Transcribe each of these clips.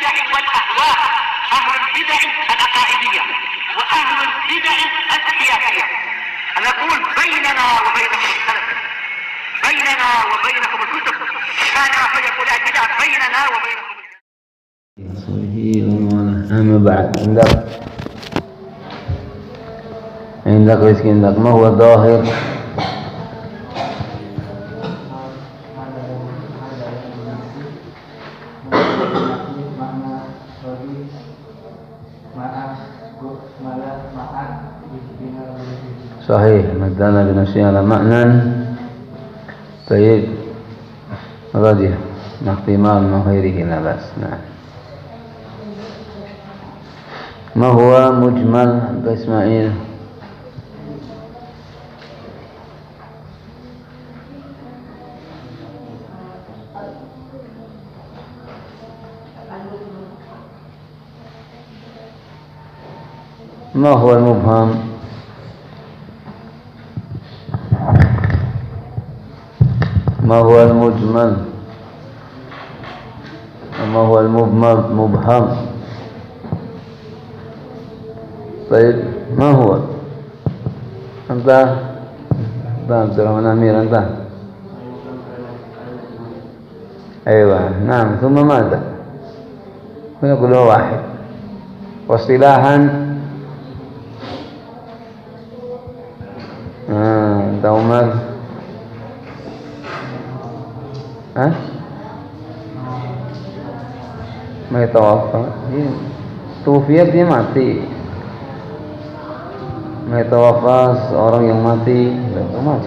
البدع والأهواء، أهل البدع العقائدية وأهل البدع السياسية. نقول بيننا وبينكم السلف، بيننا وبينكم الكتب، كان فيقول البدع بيننا وبينكم. أما بعد عندك عندك ما هو الظاهر؟ صحيح، مدانا بنفسه على معنى طيب راجع احتمال من غيره لا بأس. نعم. ما هو مجمل إسماعيل؟ ما هو المبهم؟ ما هو المجمل وما هو المبهم؟ طيب ما هو؟ أنت عبد الرحمن أمير أنت؟ أيوة نعم. ثم ماذا؟ ونقول هو واحد. واصطلاحا أنت عمر ما يتوفى توفiyat dia mati. Ma yatawaffa orang yang mati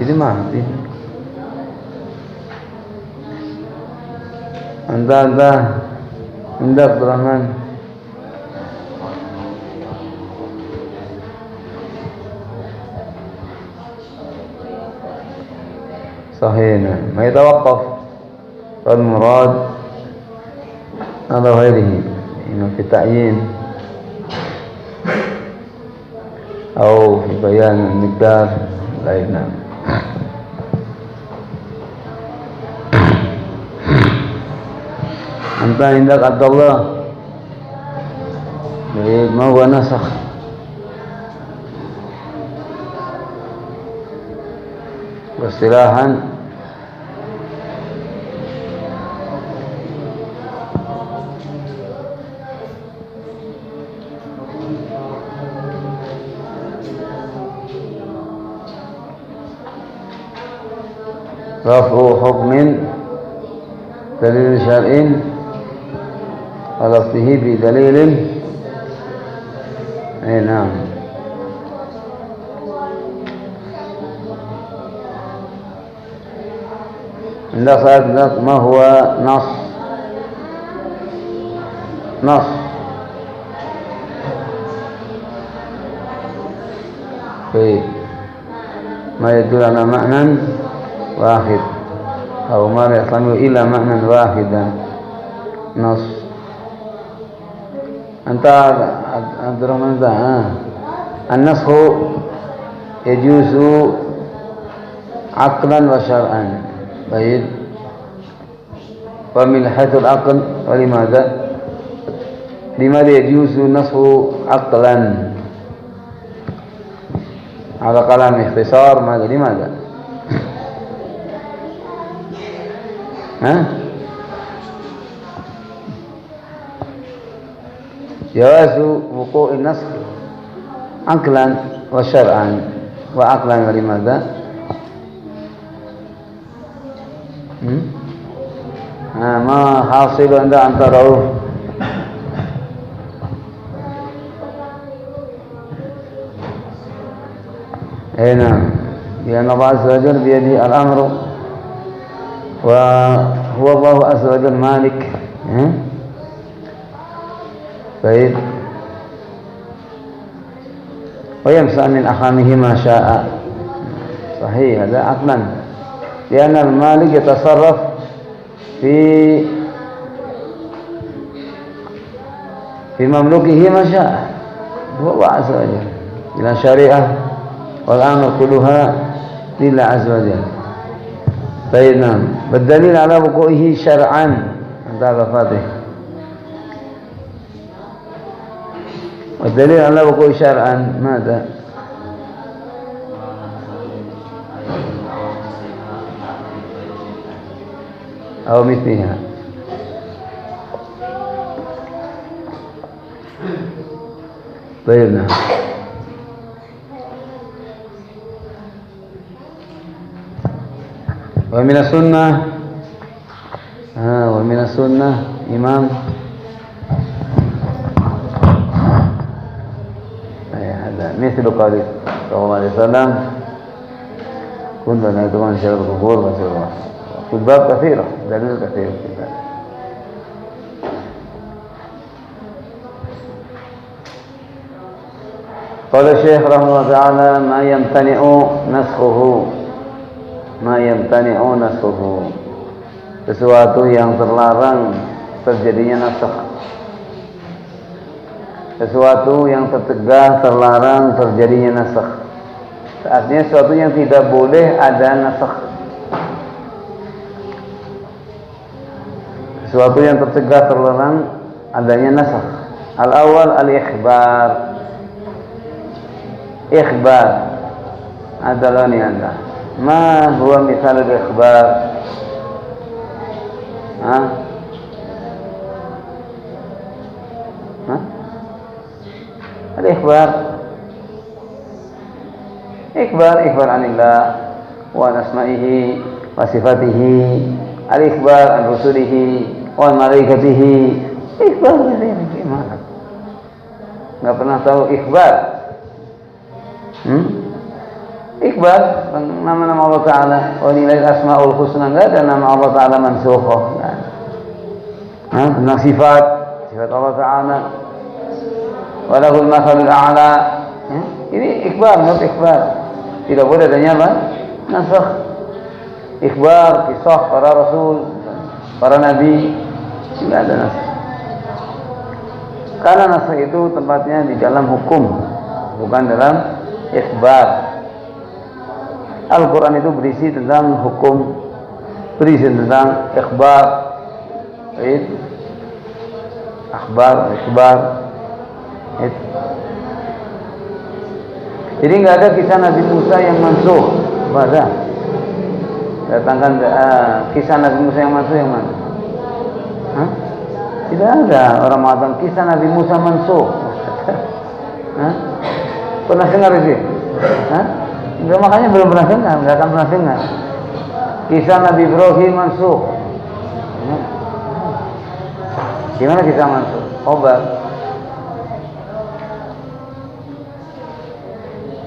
dia mati. Anda Abdurrahman صحيح. ما يتوقف المراد على غيره إنه في تعيين أو في بيان المقدار لا ينام. أنت عندك عبد الله ما هو نسخ؟ واصطلاحا رفع حكم دليل شرعي على لفظه بدليل. أي نعم. عندك ما هو نص في ما يدل على معنى واحد أو ما يحتمل إلى معنى واحدا. نص. أنت عبد الرحمن النسخ يجوز عقلا وشرعا. طيب ومن حيث العقل لماذا يجوز النسخ عقلا على كلام اختصار؟ لماذا؟ جواز وقوع النسخ عقلا وشرعا. وعقلا ولماذا؟ ما حاصل عند أن تروا؟ هنا لأن الله عز وجل بيده الأمر وهو الله عز وجل مالك. طيب ويمسح من أحامه ما شاء. صحيح هذا عقلا لأن المالك يتصرف في مملوكه ما شاء هو عز وجل إلى شريعة والأمر كلها لله عز وجل. طيب نعم. والدليل على وقوعه شرعا. هذا فاضح والدليل على وقوع شرعا ماذا؟ أو مثلها. طيب نعم. ومن السنة ومن السنة إمام هذا مثل قوله صلى الله عليه وسلم كنت نهيتكم عن شجر الكفور وسيرها في الباب كثيرة دليل كثير في ذلك. قال الشيخ رحمه الله تعالى ما يمتنع nasxuhu sesuatu yang terlarang terjadinya nasakh, sesuatu yang tercegah terlarang terjadinya nasakh, artinya sesuatu yang tidak boleh ada nasakh, sesuatu yang tercegah terlarang adanya nasakh. Al-awwal al-ikhbar adalah ni anda. Ma huwa misal al-ikhbar? Ikhbar anillah wa an asma'ihi wa sifatihi, al-ikhbar an rusulihi wa malaikatihi. Ikhbar gimana? Enggak pernah tahu ikhbar? Ikhbar nama-nama Allah Ta'ala. Walillahi asma'ul husna, enggak ada nama Allah Ta'ala mansukh. Tentang sifat Allah Ta'ala, walahul mathalul a'la. Ini ikhbar, menurut ikhbar. Tidak boleh adanya apa? Nasakh. Ikhbar, kisah para rasul, para nabi, tidak ada nasakh. Karena nasakh itu tempatnya di dalam hukum, bukan dalam ikhbar. Al-Quran itu berisi tentang hukum, berisi tentang ikhbar, ikhbar. Jadi nggak ada kisah Nabi Musa yang mansukh. Ada. Datangkan kisah Nabi Musa yang mansukh yang mana? Tidak ada orang mengatakan kisah Nabi Musa mansukh. Pernah dengar itu? Enggak, makanya belum pernah dengar, enggak akan pernah dengar. Kisah Nabi Ibrahim mansukh. Gimana kisah mansukh? Khobar.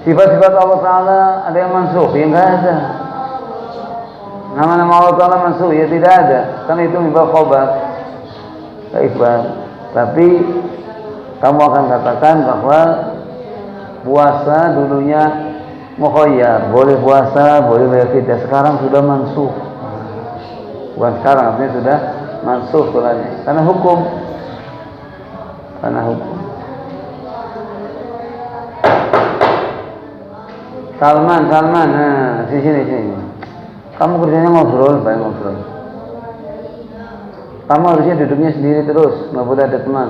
Sifat-sifat Allah Ta'ala ada yang mansukh, ya enggak ada. Nama-nama Allah Ta'ala mansukh, ya tidak ada. Karena itu mibah khobar, ikhbar. Tapi kamu akan katakan bahwa puasa dulunya mukhayyar, boleh puasa, boleh bayar fidyah. Sekarang sudah mansukh. Bukan sekarang, artinya sudah mansukh tulanya. Karena hukum. Salman, sini. Kamu kerjanya ngobrol, baik ngobrol. Kamu harusnya duduknya sendiri terus, nggak boleh ada teman.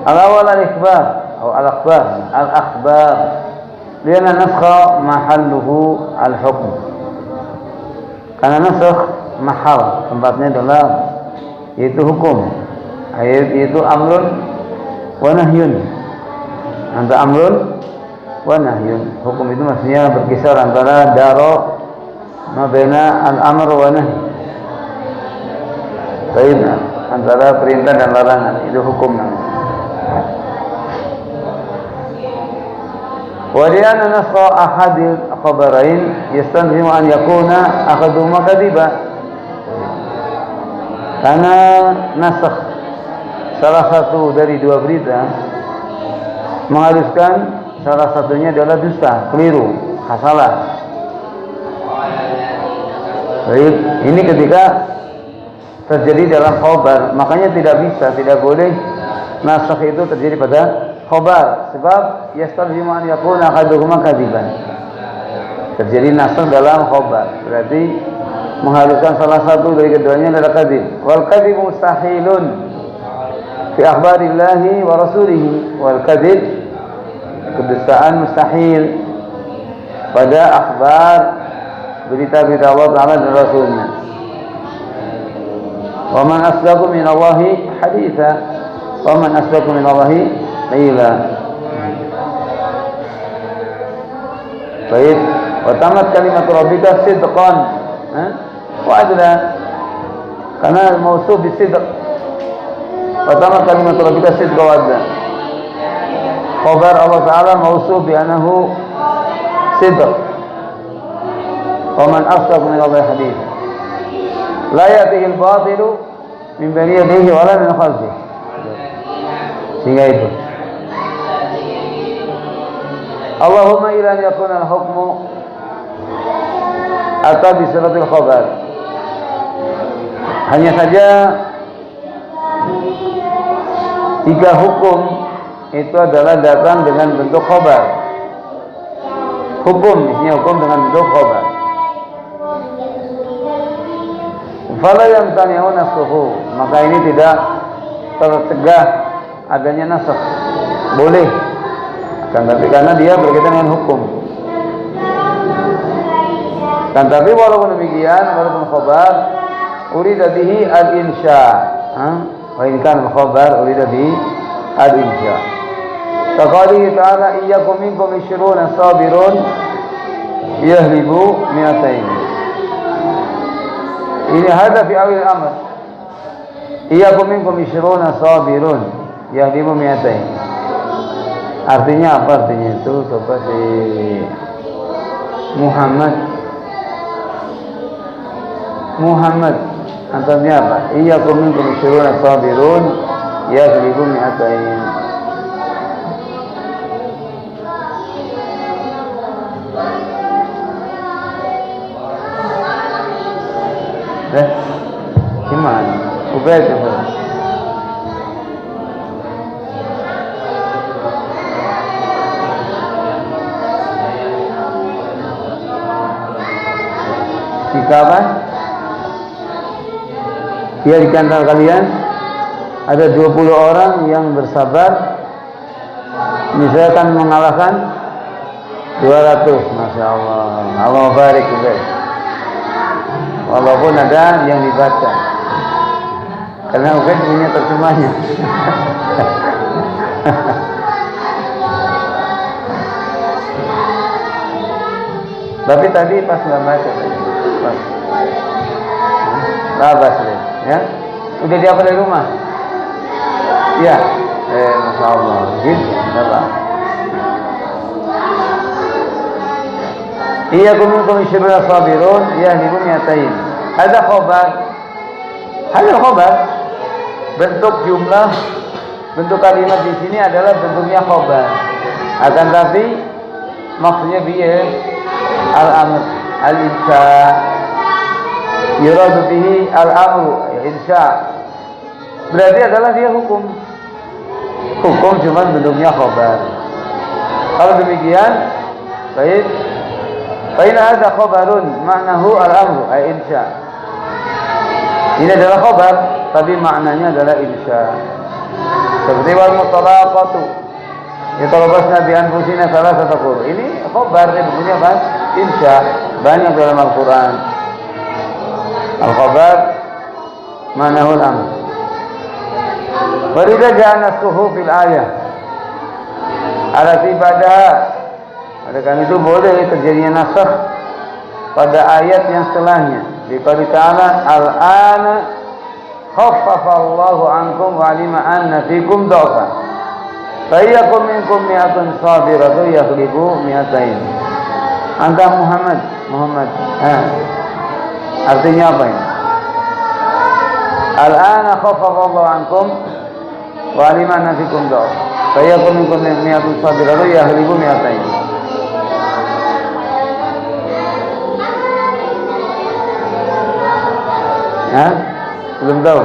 Al-awwal al-ikhbar atau al-akhbar. Lianna naskha mahalluhu al-hukm. Karena nasakh mahal, tempatnya adalah yaitu hukum. Yaitu amrun wa nahyun. Antara amrun wa nahyun. Hukum itu maksudnya berkisar antara daro ma baina al-amr wa nahy. Baik, antara perintah dan larangan itu hukum namanya. ولأن نسخ أحد الخبرين يستلزم أن يكون أحدهما كذبا. Karena nasakh salah satu dari dua berita mengharuskan salah satunya adalah dusta, keliru, salah. Baik, ini ketika terjadi dalam khabar, makanya tidak boleh nasakh itu terjadi pada khabar, sebab yastalzimu an yakuna ahaduhuma kadziban. Terjadi nasakh dalam khabar, berarti mengharuskan salah satu dari keduanya adalah kadzib. Wal kadzib mustahilun fi akhbarillahi wa rasulihi. Wal kadzib, kedustaan mustahil pada akhbar, berita-berita Allah Ta'ala dan Rasulnya. Wa man asdaqu minallahi haditha, wa man asdaqu minallahi qila. Baik, wa tamat kalimat rabbika sidqan wa adla, karena mausuf bisidq. Wa tamat kalimat rabbika sidqan wa adla, khabar Allah Ta'ala mausuf bi annahu sidq. Wa man asdaqu minallahi haditha, la ya'tihi al-batilu min bayni yadayhi wa la min khalfihi. Sehingga itu Allahumma ila an yakuna al-hukmu ata bi siratil khabar. Hanya saja jika hukum itu adalah datang dengan bentuk khabar. Hukum, isinya hukum dengan bentuk khabar. Fala yamtani'u nasakhu, maka ini tidak tercegah adanya nasakh. Boleh, kan, tapi karena dia berkaitan dengan hukum. Dan tapi walaupun demikian, walaupun khabar urida bihi al-insya, wa in kana al-khabar urida bihi al-insya. Taqali ta'ala iyyakum minkum 20 sabirun yahlibu mi'atain. Ini hadaf fi awal amr. Iyyakum minkum 20 sabirun yahlibu mi'atain. Artinya apa artinya itu? Coba si Muhammad artinya apa? Iyyakum minkum 20 sabirun yahlibu mi'atain. Gimana? Ubed itu. Jika apa? Jika di antara kalian ada 20 orang yang bersabar, misalnya akan mengalahkan 200. Masya Allah. Allah barik Ubed. Walaupun ada yang dibaca, karena Ubed punya terjemahnya. Tapi tadi pas nggak baca tadi, pas. Labas ya. Udah diapa dari rumah? Iya. Masya Allah. Gitu. Apa? Iyyakum minkum 20 sabirun yahlibu mi'atain. Ada khabar. Hanya khabar. Bentuk jumlah, bentuk kalimat di sini adalah bentuknya khabar. Akan tapi maksudnya bihi al-amr, al-insya. Yuradu bihi al-amru, insya. Berarti adalah dia hukum. Hukum cuma bentuknya khabar. Kalau demikian, baik. Fa'in hadza khabarun ma'nahu al-amru ay insya. Ini adalah khabar tapi maknanya adalah insya. Seperti wal mutalaqatu yatalabasna bi anfusina salasata qur. Ini khabar dia bentuknya apa? Insya. Banyak dalam Al-Qur'an. Al-khabar ma'nahu al-amr. Wa idza ja'ana suhuf fil ayah alati ba'daha. Oleh karena itu boleh terjadinya nasakh pada ayat yang setelahnya. Dikali ta'ala al-ana khaffafa Allahu ankum wa alima anna fikum dha'fa. Fa iyyakum minkum mi'atun sabiratu yaghlibu mi'atain. Anta Muhammad. Artinya apa ini? Al-ana khaffafa Allahu ankum wa alima anna fikum dha'fa. Fa iyyakum minkum mi'atun sabiratu yaghlibu mi'atain. Belum tahu.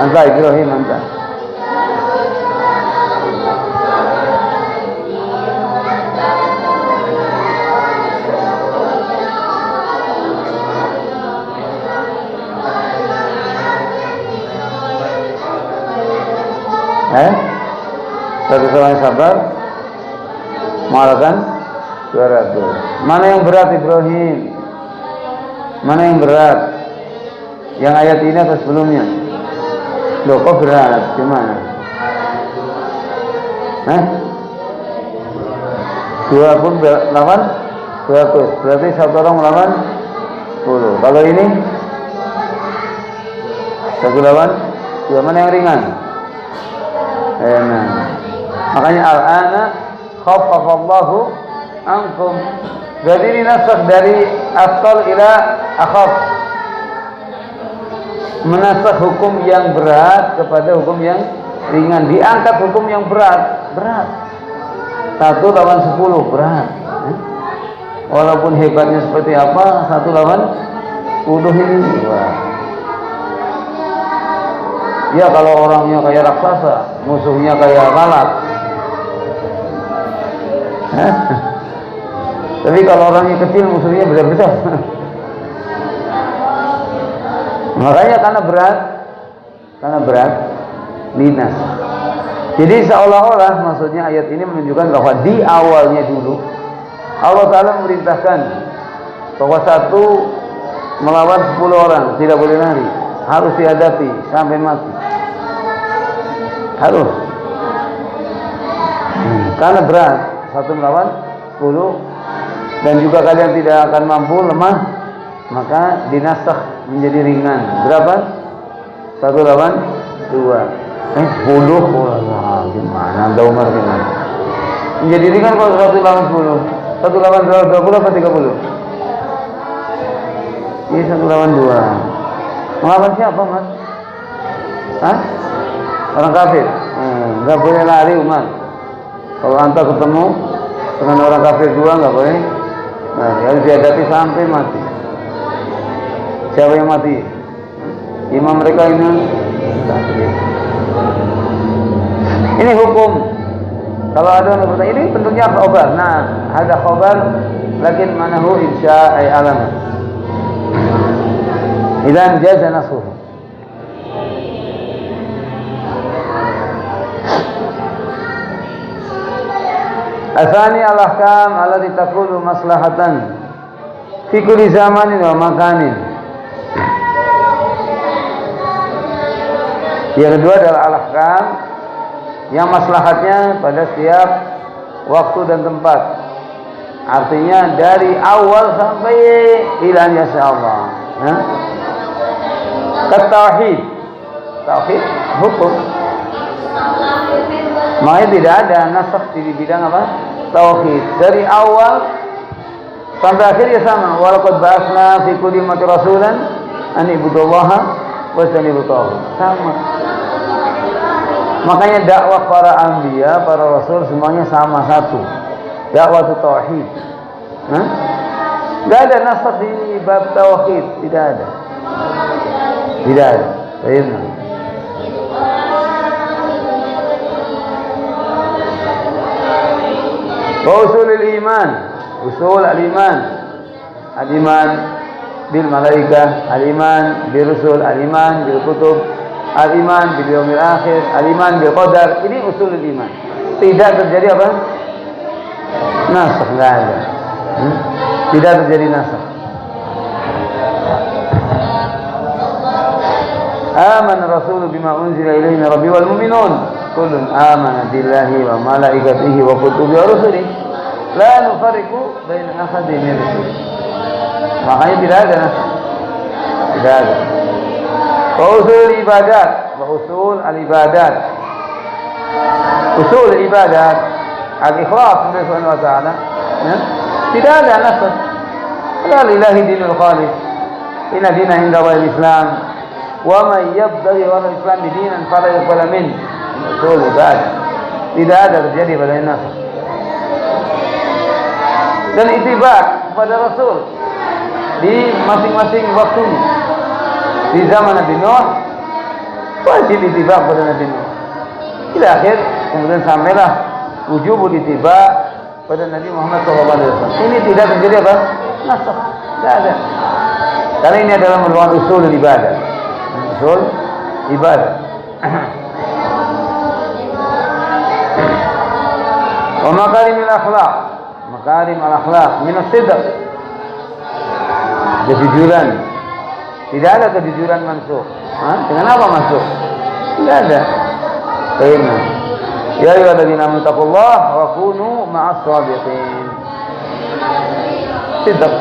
Anta Ibrahim anta. Satu orang yang sabar mengalahkan 200. Mana yang berat Ibrahim? Mana yang berat? Yang ayat ini atau sebelumnya? Loh, kok berat? Gimana? 2 pun lawan 200. Berarti satu orang melawan 10. Kalau ini 1 lawan 2. Mana yang ringan? Enak. Makanya al-ana khaffafallahu ankum. Jadi ini nasakh dari asal ila akhaf. Menasakh hukum yang berat kepada hukum yang ringan. Diangkat hukum yang berat. 1 lawan 10 berat. Walaupun hebatnya seperti apa, 1 lawan 10 ini. Wah. Ya kalau orangnya kayak raksasa, musuhnya kayak lalat. Tapi kalau orangnya kecil, musuhnya besar-besar. Makanya karena berat, dinas. Jadi seolah-olah maksudnya ayat ini menunjukkan bahwa di awalnya dulu Allah Ta'ala memerintahkan bahwa 1 melawan 10 orang tidak boleh lari, harus dihadapi sampai mati. Harus. Karena berat, 1 melawan 10, dan juga kalian tidak akan mampu, lemah, maka dinasakh menjadi ringan. Berapa? 1 lawan 2. 10. Wah, gimana? Anda Umar gimana? Menjadi ringan kalau 1 lawan 10. 1 lawan 20 apa 30? Ini 1 lawan 2. Melawan siapa, Mas? Orang kafir. Enggak boleh lari, Umar. Kalau anda ketemu dengan orang kafir 2, enggak boleh. Nah, harus dihadapi sampai mati. Siapa yang mati? Imam mereka ini. Ini hukum. Kalau ada yang bertanya, ini bentuknya khobar. Nah, ada khobar, lakin manahu insya alama. Idan jaza nasuh. Asani al-ahkam allati takunu maslahatan fi kulli zamanin wa makanin. Yang kedua adalah al-ahkam yang maslahatnya pada setiap waktu dan tempat. Artinya dari awal sampai ila yasha Allah. Tauhid. Tauhid hukum. Makanya tidak ada nasakh di bidang apa? Tauhid. Dari awal sampai akhirnya sama. Walaqad ba'atsna fi kulli ummatin rasulan an ibudullaha wa istanibu taghut. Sama. Makanya dakwah para anbiya, para rasul semuanya sama satu. Dakwah tauhid. Tidak ada nasakh di bab tauhid, tidak ada. Tidak ada. Baik. Usul al-iman, usul al-iman, al-iman bil malaikah, al-iman bil rusul, al-iman bil kutub, al-iman bil yaumil akhir, al-iman bil qadar. Ini usul al-iman. Tidak terjadi apa? Nasakh, enggak ada. Tidak terjadi nasakh. Aman Rasul bima unzila ilaihi min rabbi wal mu'minun kullun amana billahi wa malaikatihi wa kutubihi wa rusulihi la nufarriqu baina ahadin min rusulihi. Makanya tidak ada nasakh. Tidak ada. Usul ibadat, usul al-ibadat. Usul ibadat al-ikhlas subhanahu wa ta'ala. Tidak ada nasakh. La lillahi dinul khalis. Inna dina inda Allahil Islam. Wa man yabtaghi ghayra al-islam dinan fala yuqbal min. Usul ibadat. Tidak ada terjadi pada nasakh. Dan ittiba' kepada Rasul di masing-masing waktunya. Di zaman Nabi Nuh wajib ittiba' kepada Nabi Nuh. Ila akhir kemudian sampailah wujub ittiba' pada Nabi Muhammad SAW. Ini tidak terjadi apa? Nasakh. Tidak ada. Karena ini adalah merupakan usul ibadah. Usul ibadah. Wa makarimil akhlaq, makarim al-akhlaq min as-sidq, kejujuran. Tidak ada kejujuran mansukh. Dengan apa mansukh? Tidak ada. Baik. Ya ayyuhalladzina amanu taqullaha wa kunu ma'as shadiqin. Sidq.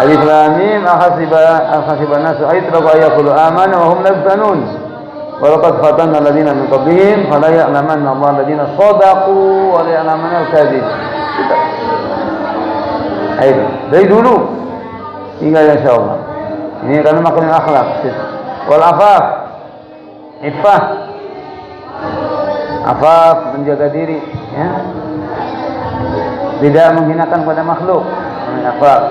Alif lam mim ahasiba an-nasu ayyatraku ayyaqulu amanu wa hum la yaftanun. Wa laqad fatanna alladziina min qablihim fala ya'lamanna Allahu alladziina shadaqu wa la ya'lamanna al-kadhib. Ayo, dari dulu hingga insyaallah. Ini karena makarim akhlak. Wal afaf, iffah. Afaf menjaga diri, ya. Tidak menghinakan pada makhluk. Afaf.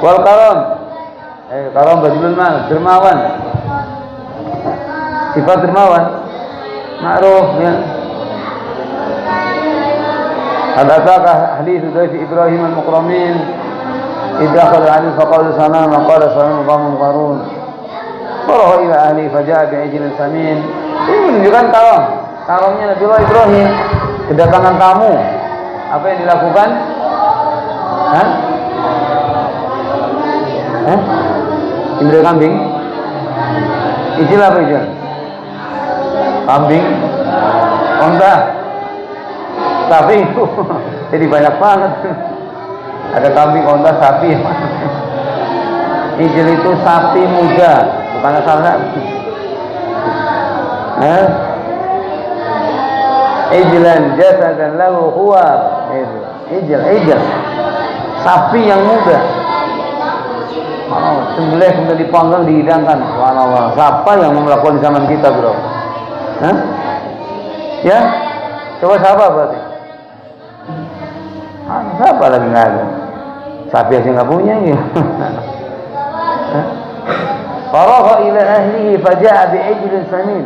Wal karam. Karam badlul mal, dermawan. Sifat dermawan ma'ruf, ya. Hadaka hadits dari Ibrahim al-Mukramin idza qala ali faqala salam wa qala salam qawmun qarun faraha ila ahli faja'a bi'ijlin samin. Ini menunjukkan karamnya Nabi Ibrahim, kedatangan tamu. Apa yang dilakukan? Ibrahim kambing. Ijil apa ijil? Kambing, onta, sapi itu jadi banyak banget. Ada kambing, onta, sapi. Ijil itu sapi muda, bukan salah. Ijlan jasadan lahu khuwar. Ijil, sapi yang muda. Sembelih kemudian dipanggang, dihidangkan. Subhanallah. Siapa yang melakukan di zaman kita, bro? Ya, coba siapa berarti? Siapa lagi nggak ada? Sapi aja nggak punya ya. Faragha ila ahlihi faja'a bi'ijlin samin.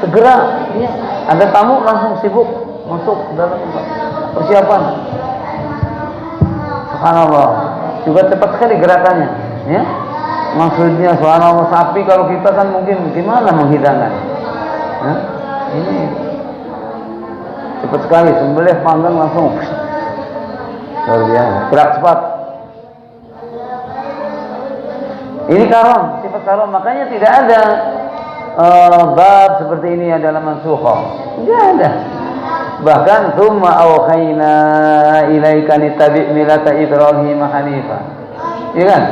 Segera, ya, ada tamu langsung sibuk masuk dalam persiapan. Subhanallah. Juga cepat sekali gerakannya, ya. Maksudnya subhanallah, sapi kalau kita kan mungkin gimana menghidangkan. Ini cepat sekali, sembelih panggang langsung. Luar biasa, gerak cepat. Ini karam, sifat karam. Makanya tidak ada bab seperti ini dalam mansukhah. Tidak ada. Bahkan tsumma awhayna ilaika littabi' millata Ibrahim hanifa. Iya kan?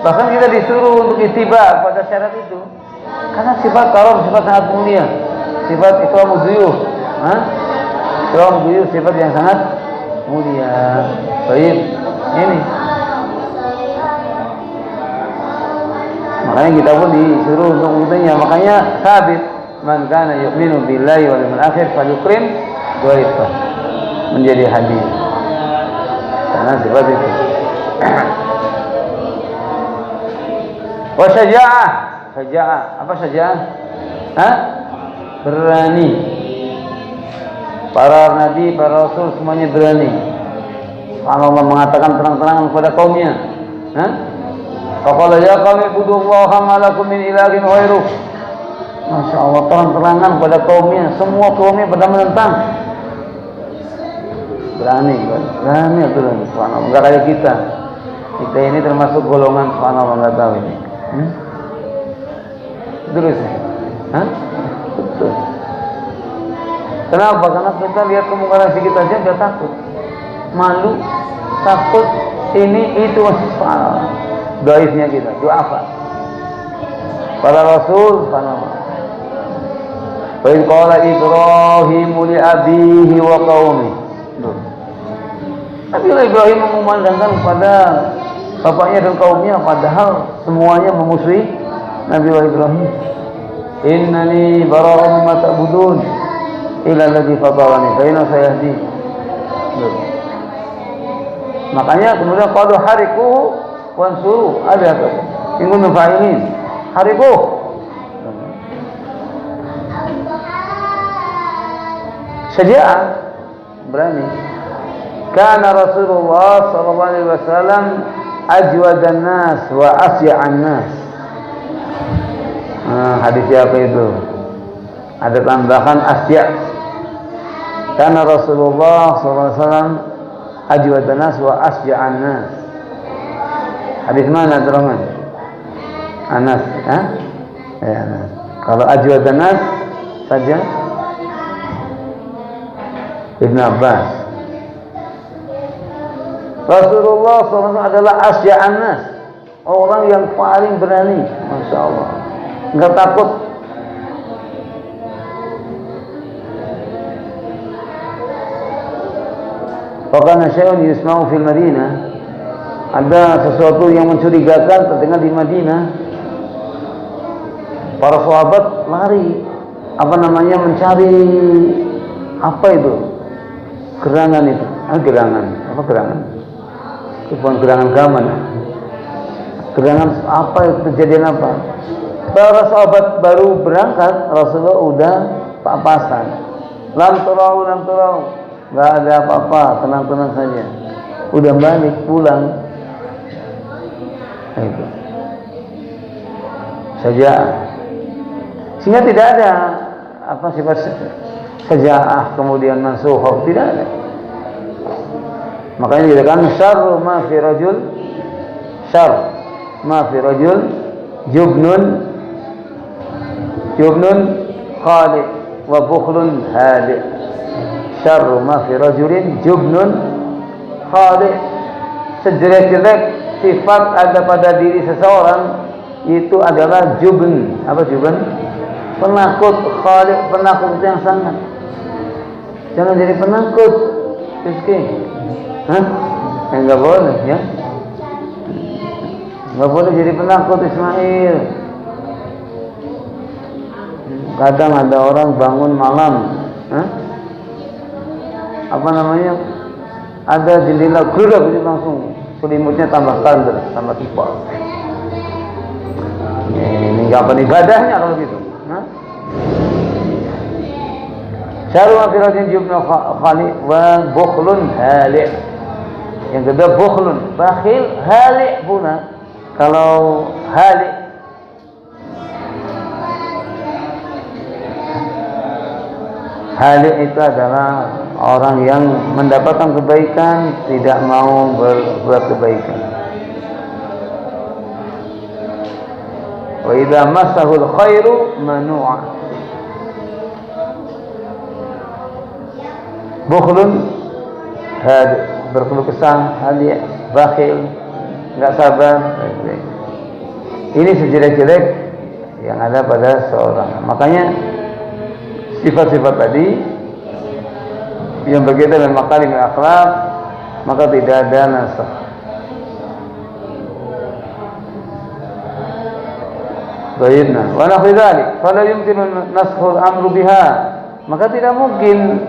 Bahkan kita disuruh untuk ittiba pada syarat itu. Karena sifat karam sifat sangat mulia. Sifat ikramud duyuf. Ikramud duyuf sifat yang sangat mulia. Baik. Ini. Makanya kita pun disuruh untuk mengikutinya. Makanya sabit man kana yu'minu billahi wal yawmil akhir falyukrim dhaifah. Menjadi hadis. Karena sifat itu. Wa syaja'ah. Syaja'ah. Apa syaja'ah? Berani. Para nabi, para rasul semuanya berani. Allah mengatakan terang-terangan kepada kaumnya. Faqala ya qaumi ibudullaha ma lakum min ilahin ghairuh. Masya Allah, terang-terangan kepada kaumnya. Semua kaumnya pada menentang. Berani itu lagi. Subhanallah. Enggak kayak kita. Kita ini termasuk golongan subhanallah enggak tahu ini. Terus ya? Betul. Kenapa? Karena kita lihat kemungkaran sedikit aja udah takut, malu, takut, ini itu doifnya kita, du'afa. Para Rasul, subhanallah. Wa in qala Ibrahim li abihi wa qaumi. Nabi Ibrahim mengumandangkan kepada bapaknya dan kaumnya, padahal semuanya memusuhi Nabi Ibrahim. Innani bara'un mimma ta'budun ila alladhi fatarani fa inna sayahdi. Makanya kemudian qalu hariku wansuru ada ingin fa'ilin hariku. Syaja'ah, berani. Kana Rasulullah sallallahu alaihi wasallam ajwadan nas wa asya'an nas. Hadis apa itu? Ada tambahan asya'. Kana Rasulullah sallallahu alaihi wasallam ajwadan nas wa asya'an nas. Hadis mana teman? Anas, ya Anas. Kalau ajwadan nas saja Ibn Abbas. Rasulullah SAW adalah asya'an nas, orang yang paling berani, Masya Allah, nggak takut. Wakana syai'un yusma'u fil Madinah, ada sesuatu yang mencurigakan terdengar di Madinah. Para sahabat lari, mencari apa itu? Gerangan itu. Gerangan. Apa gerangan? Bukan gerangan gaman. Gerangan apa itu, kejadian apa? Para sahabat baru berangkat, Rasulullah udah papasan. Lam turau. Enggak ada apa-apa, tenang-tenang saja. Udah balik pulang. Itu. Saja. Sehingga tidak ada sifat sejaah kemudian mansukhah, tidak ada. Makanya dikatakan syarru ma fi rajul jubnun khali wa bukhlun hadi. Syarru ma fi rajulin jubnun khali. Sejelek-jelek sifat ada pada diri seseorang itu adalah jubn. Apa jubn? Penakut. Khali, penakut yang sangat. Jangan jadi penakut, Rizki. Enggak boleh, ya. Enggak boleh jadi penakut, Ismail. Kadang ada orang bangun malam, ada jendela gerak itu langsung selimutnya tambah tanda, tambah tipe. Ini kapan ibadahnya kalau gitu? Syarru akhiratin jubnu khali wa bukhlun hali'. Yang kedua bukhlun, bakhil, hali' puna. Kalau hali' itu adalah orang yang mendapatkan kebaikan tidak mau berbuat kebaikan. Wa idza massahul khairu manu'a. Bukhlun hadi, berkeluh kesah, hadi, bakhil, enggak sabar. Ini sejelek-jelek yang ada pada seorang. Makanya sifat-sifat tadi yang berkaitan dengan makarim akhlak, maka tidak ada nasakh. Baiklah, wa nafi dzalik, fala yumkinu naskhul amru biha. Maka tidak mungkin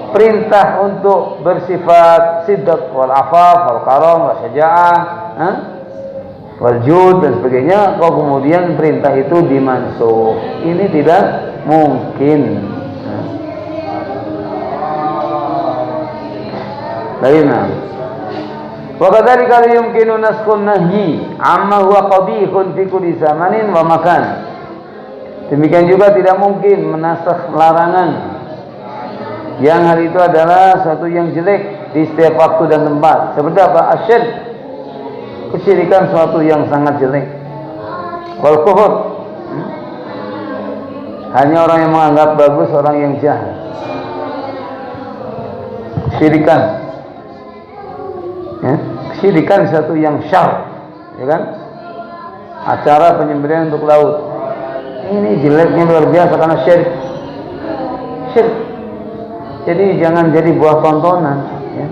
perintah untuk bersifat sidq wal afaf wal karam wal syaja'ah wal jud dan sebagainya, kalau kemudian perintah itu dimansukh, ini tidak mungkin. Lainnya wa kadzalika la yumkinu naskhun nahyi amma huwa qabihun fi kulli zamanin wa makan. Demikian juga tidak mungkin menasakh larangan yang hal itu adalah suatu yang jelek di setiap waktu dan tempat. Seperti apa? Asyirk, kesyirikan suatu yang sangat jelek. Wal kufur, hanya orang yang menganggap bagus orang yang jahat. Kesyirikan, kesyirikan suatu yang syarr, ya kan? Acara penyembelihan untuk laut, ini jeleknya luar biasa karena syirik. Jadi jangan jadi buah tontonan, ya.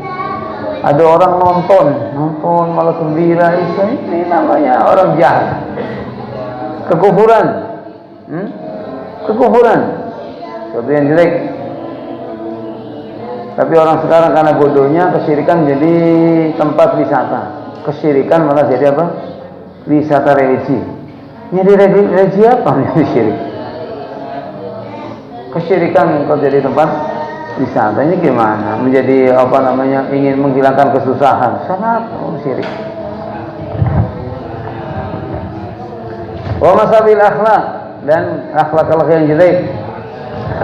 Ada orang nonton malah gembira, ini namanya orang jahat. Kekufuran, sesuatu yang jelek. Tapi orang sekarang karena bodohnya kesyirikan jadi tempat wisata. Kesyirikan malah jadi apa? Wisata religi. Jadi religi apa? Syirik. Kesyirikan kok jadi tempat Disangkanya gimana? Menjadi apa namanya? Ingin menghilangkan kesusahan. Sangat syirik. Wa masabil akhlak, dan akhlak yang jelek.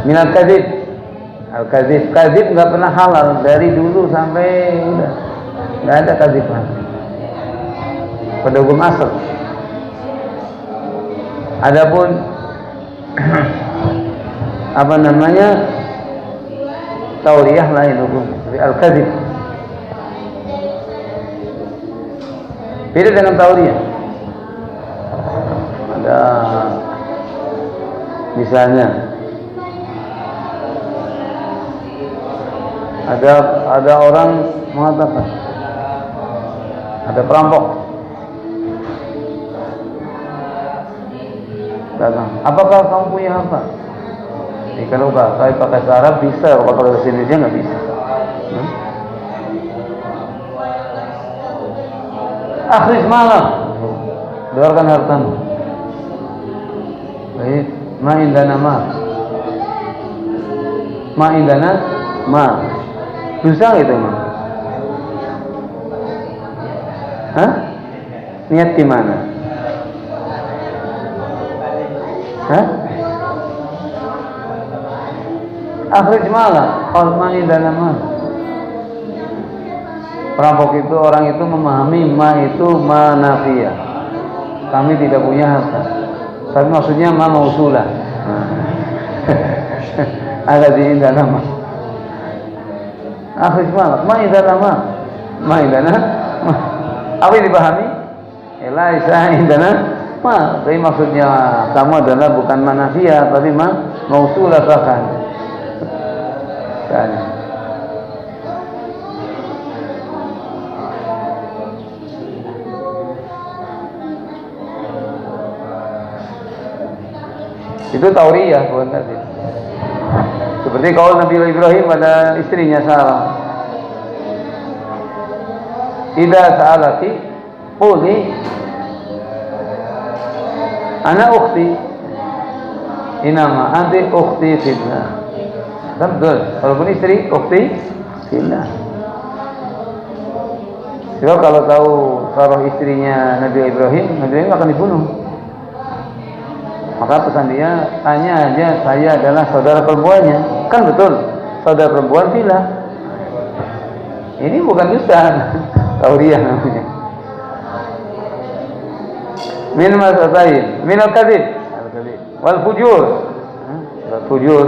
Minal kadzib. Al-kadzib, kadzib enggak pernah halal dari dulu sampai udah. Enggak ada kadziban. Pada hukum asal. Adapun apa namanya? Tauriyah lain hukum. Al-kadzib beda dengan tauriyah. Ada misalnya ada orang mengatakan ada perampok datang, apakah kamu punya harta? Kalau pakai bahasa Arab bisa, kalau bahasa Indonesia nggak bisa. Akhir malam, keluarkan hartamu. Baik, ma indana ma. Dosa gitu mah. Hah? Niat gimana? Hah? Akhir malam, qalmani dan ma. Perampok itu orang itu memahami ma itu manafiyah. Kami tidak punya harta. Tapi maksudnya ma mausulah. Ada di indana ma. Akhir malam, ma indana ma. Ma indana ma. Apa yang dipahami? Laisa indana ma. Tapi maksudnya kamu adalah bukan manafiyah, tapi ma mausulah bahkan. Itu tauriyah, bukan tadi. Seperti kaul Nabi Ibrahim pada istrinya Sarah. Idza sa'alati quli ana ukhti inama anti ukhti fillah. Betul. Walaupun istri ukhti fillah. Sebab kalau tahu Sarah istrinya Nabi Ibrahim akan dibunuh. Maka pesan dia, tanya aja, saya adalah saudara perempuannya. Kan betul, saudara perempuan fillah. Ini bukan dusta, tauriyah namanya. Min masatain, min al-kadzib, wal fujur. Wal fujur.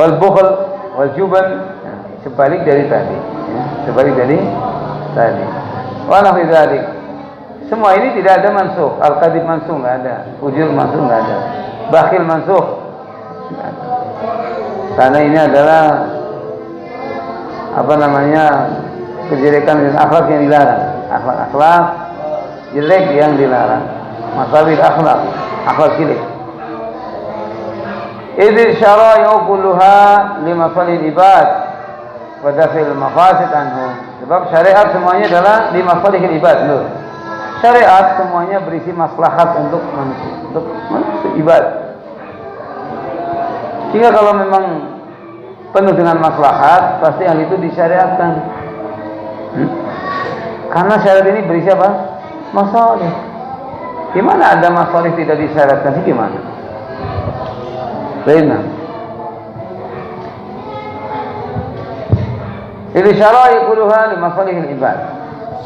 Wal bukhl, wal juban, sebalik dari tadi. Sebalik dari tadi. Wa nahwi dzalik. Semua ini tidak ada mansukh. Al-kadzib mansukh enggak ada. Fujur mansukh enggak ada. Bakhil mansukh enggak ada. Karena ini adalah apa namanya? Kejelekan dan akhlak yang dilarang. Akhlak jelek yang dilarang. Masabil akhlak jelek. Idz syara'u kulluha limasalil ibad wa daf'il mafasid anhum. Sebab syariat semuanya adalah limasalil ibad. Loh. Syariat semuanya berisi maslahat untuk manusia, ibad. Sehingga kalau memang penuh dengan maslahat, pasti hal itu disyariatkan. Karena syariat ini berisi apa? Masalih. Gimana ada masalih tidak disyariatkan? Gimana? Baiklah. Ini syara'i kulluha li masalihil ibad.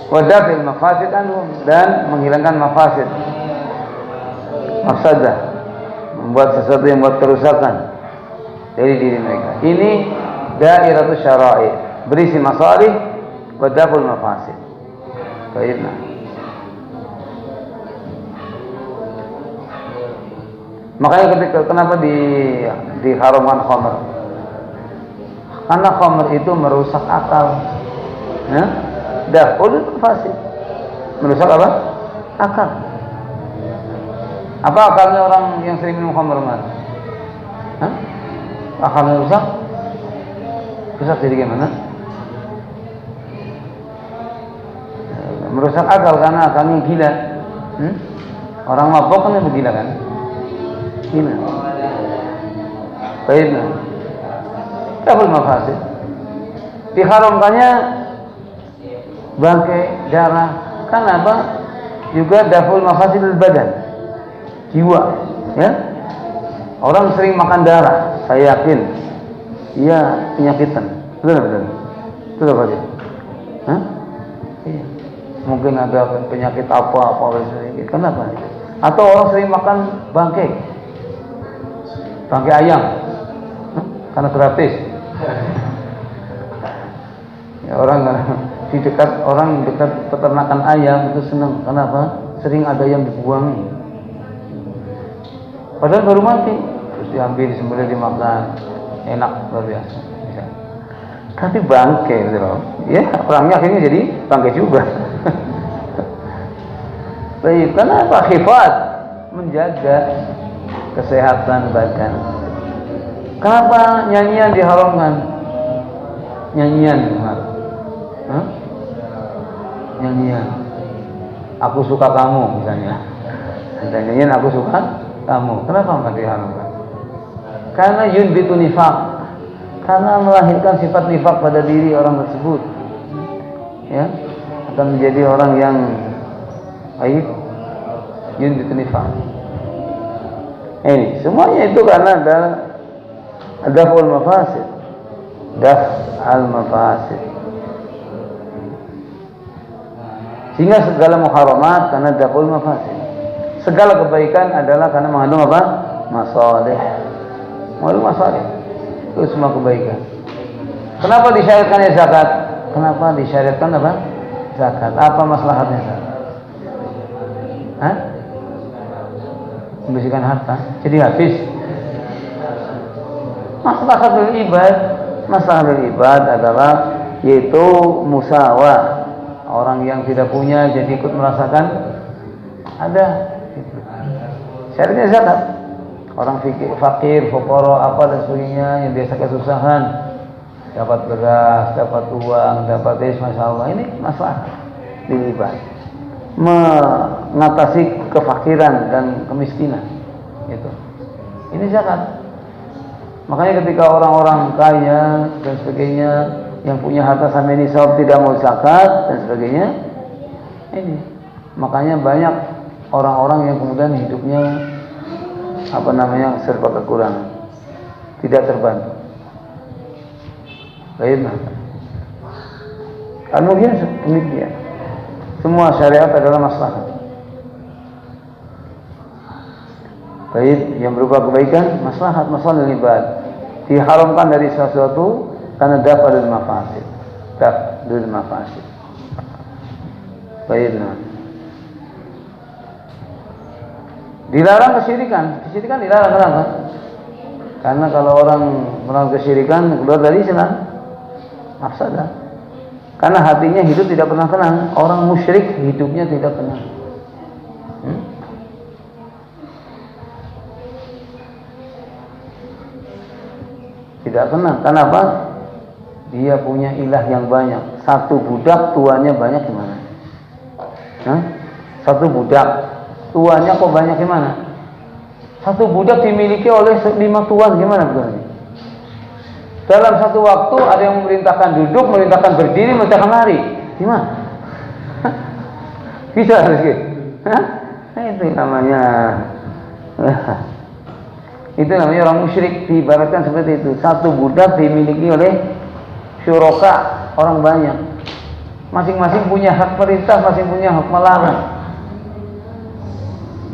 Wadafil mafasid anhum, dan menghilangkan mafasid, mafsadah, membuat sesuatu yang membuat kerusakan dari diri mereka. Ini dairatus syara'i, berisi masalih, wadaful mafasid. Baiklah. Makanya kenapa diharamkan khamr? Karena khamr itu merusak akal. Ya? Daful fasid, merusak apa? Akal. Apa akalnya orang yang sering minum khamr? Akalnya rusak? Rusak jadi gimana? Merusak akal karena akalnya gila. Orang mabuk kan gila kan? kemiskinan. Baiklah. Daful mafasid. Diharamkannya bangkai darah. Kenapa? Juga daful mafasidul badan, jiwa, ya. Orang sering makan darah, saya yakin ia penyakitan. Betul. Betul apa dia? Hah? Iya. Mungkin ada penyakit apa sedikit. Kenapa? Atau orang sering makan bangkai ayam, karena gratis. Ya, di dekat peternakan ayam itu senang. Kenapa? Sering ada yang dibuangi. Padahal baru mati, terus diambil, disembelih, dimakan, enak luar biasa. Ya. Tapi bangkai, gitu loh. Ya, orangnya akhirnya jadi bangkai juga. Baik, kenapa? Hifat, menjaga kesehatan badan. Kenapa nyanyian diharamkan? Nyanyian, hah? Nyanyian. Aku suka kamu, misalnya. Ada nyanyian aku suka kamu. Kenapa nggak diharamkan? Karena yunbitu nifaq. Karena melahirkan sifat nifaq pada diri orang tersebut. Ya, akan menjadi orang yang baik, yunbitu nifaq. Ini semuanya itu karena ada daf'ul mafasid. Daf'al mafasid. Sehingga segala muharamat karena daf'ul mafasid. Segala kebaikan adalah karena mengandung apa? Masalih. Mengandung masalih. Itu semua kebaikan. Kenapa disyariatkannya zakat? Kenapa disyariatkan apa? Zakat. Apa maslahatnya zakat? Hah? Membersihkan harta. Jadi habis. Maslahatul ibad adalah yaitu musawah. Orang yang tidak punya jadi ikut merasakan ada. Syaratnya zakat. Orang fakir, fuqara, apa dan sebagainya yang biasa kesusahan dapat beras, dapat uang, dapat masya Allah. Ini masalah ibad. Mengatasi kefakiran dan kemiskinan. Itu. Ini zakat. Makanya ketika orang-orang kaya dan sebagainya yang punya harta sampai nisab tidak mau zakat dan sebagainya, ini makanya banyak orang-orang yang kemudian hidupnya serba kekurangan, tidak terbantu. Baiklah. Mungkin demikian. Semua syariat adalah maslahat. Baik, yang berupa kebaikan, maslahat ibad. Diharamkan dari sesuatu karena daf'ul mafasid. Daf'ul mafasid. Baiklah. Dilarang kesyirikan. Kesyirikan dilarang kenapa? Karena kalau orang melakukan kesyirikan keluar dari Islam, mafsadah. Karena hatinya hidup tidak pernah tenang. Orang musyrik hidupnya tidak tenang. Tidak tenang. Kenapa? Dia punya ilah yang banyak. Satu budak tuannya banyak gimana? Satu budak tuannya kok banyak gimana? Satu budak dimiliki oleh 5 tuan gimana begini? Dalam satu waktu ada yang memerintahkan duduk, memerintahkan berdiri, memerintahkan lari. Gimana? Bisa rezeki? Itu namanya orang musyrik. Diibaratkan seperti itu. Satu budak dimiliki oleh syuraka, orang banyak. Masing-masing punya hak perintah, masing punya hak melarang.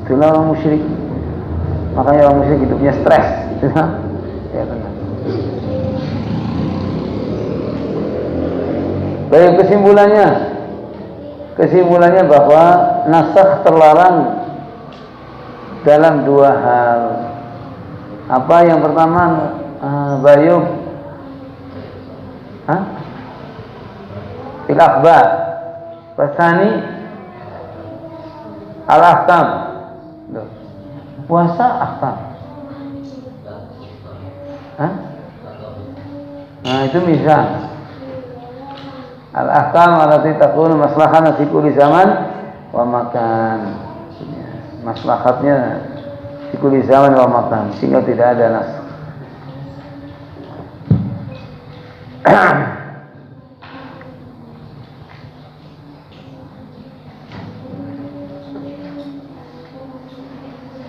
Itulah orang musyrik. Makanya orang musyrik hidupnya stres. Ya, tenang. Baik, kesimpulannya bahwa nasakh terlarang dalam 2 hal. Apa yang pertama? Bayub fil akhbar. Pasani al-ahkam. Puasa ahkam. Nah, itu misal al-ahkam allati takunu maslahan fi kulli zaman wa makan. Maslahatnya di kulli zaman wa makan, sehingga tidak ada nas.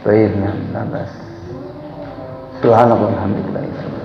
Baiknya, lantas. Subhanallah, alhamdulillah.